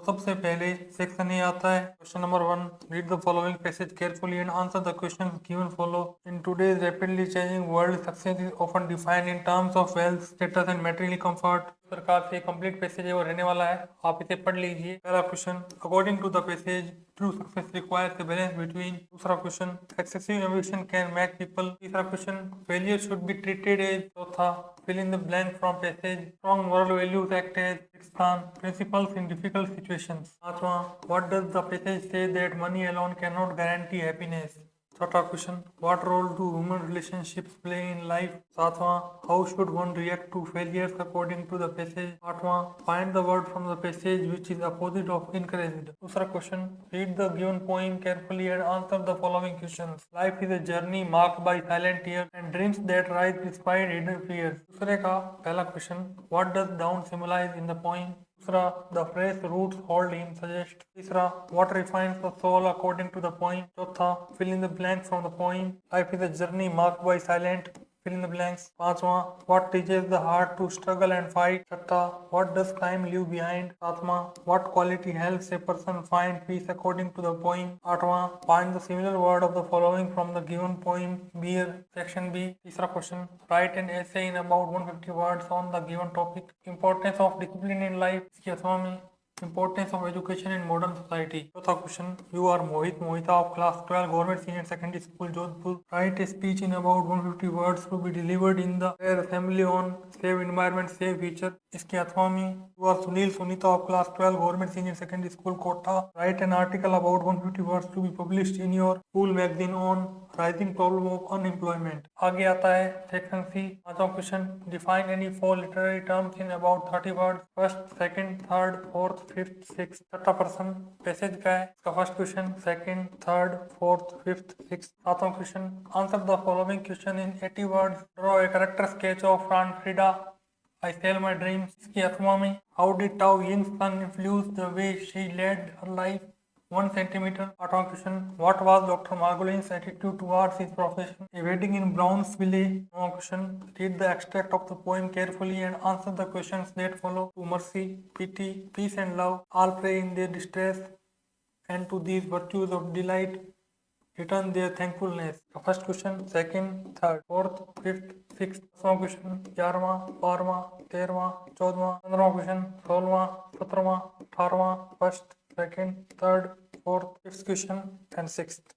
सबसे पहले section A आता है। Question number 1, read the following passage carefully and answer the question given follow. In today's rapidly changing world, success is often defined in terms of wealth, status and material comfort. प्रकार से complete passage है वो रहने वाला है, आप इसे पढ़ लीजिए। पहला question, according to the passage true success requires a balance between. दूसरा question, excessive ambition can make people. तीसरा question, failure should be treated as. चौथा, fill in the blank from passage, strong moral values act as स्थान, principles in difficult situations। पांचवा, what does the passage say that money alone cannot guarantee happiness। छठा question, what role do human relationships play in life। सातवां, how should one react to failures according to the passage। आठवां, find the word from the passage which is opposite of encouraged। दूसरा question, read the given poem carefully and answer the following questions। Life is a journey marked by silent tears and dreams that rise despite hidden fears। दूसरे का पहला question, what does down symbolize in the poem। दूसरा, the fresh roots hold him suggest. तीसरा, what refines the soul according to the poem. चौथा, fill in the blank from the poem. Life is a journey marked by silent, fill in the blanks. पांचवा, what teaches the heart to struggle and fight. छठा, what does time leave behind. सातवां, what quality helps a person find piece according to the poem. आठवां, find the similar word of the following from the given poem bear. Section B. तीसरा question, write an essay in about 150 words on the given topic. Importance of discipline in life, इसकी अथवा में Importance of education in modern society। चौथा question, you are Mohit Mohita of class 12 government senior secondary school Jodhpur. Write a speech in about 150 words to be delivered in the assembly on save environment save future. इसके अथवा में, you are Sunil Sunita of class 12 government senior secondary school Kota. Write an article about 150 words to be published in your school magazine on rising problem of unemployment. आगे आता है section C. पांचवा question, define any 4 literary terms in about 30 word. First, second, third, fourth, fifth, six. छठा प्रश्न passage का है, इसका first question, second, third, fourth, fifth, six. सातवां question, answer the following question in 80 word. Draw a character sketch of Fran Frieda, I sell my dreams. इसकी अथवा में, how did Tao Ying Sun influence the way she led her life 1 centimeter। आठवां question, what was doctor Margolin's attitude towards his profession, a wedding in Brownsville. नौवां question, read the extract of the poem carefully and answer the questions that follow. To mercy, pity, peace and love, all pray in their distress, and to these virtues of delight return their thankfulness. First question, second, third, fourth, fifth, six. दसवां question, 11वां, 12वां, 13वां, 14वां, 15वां question, 16वां, 17वां, 18वां, first, second, third, fourth, fifth question and sixth.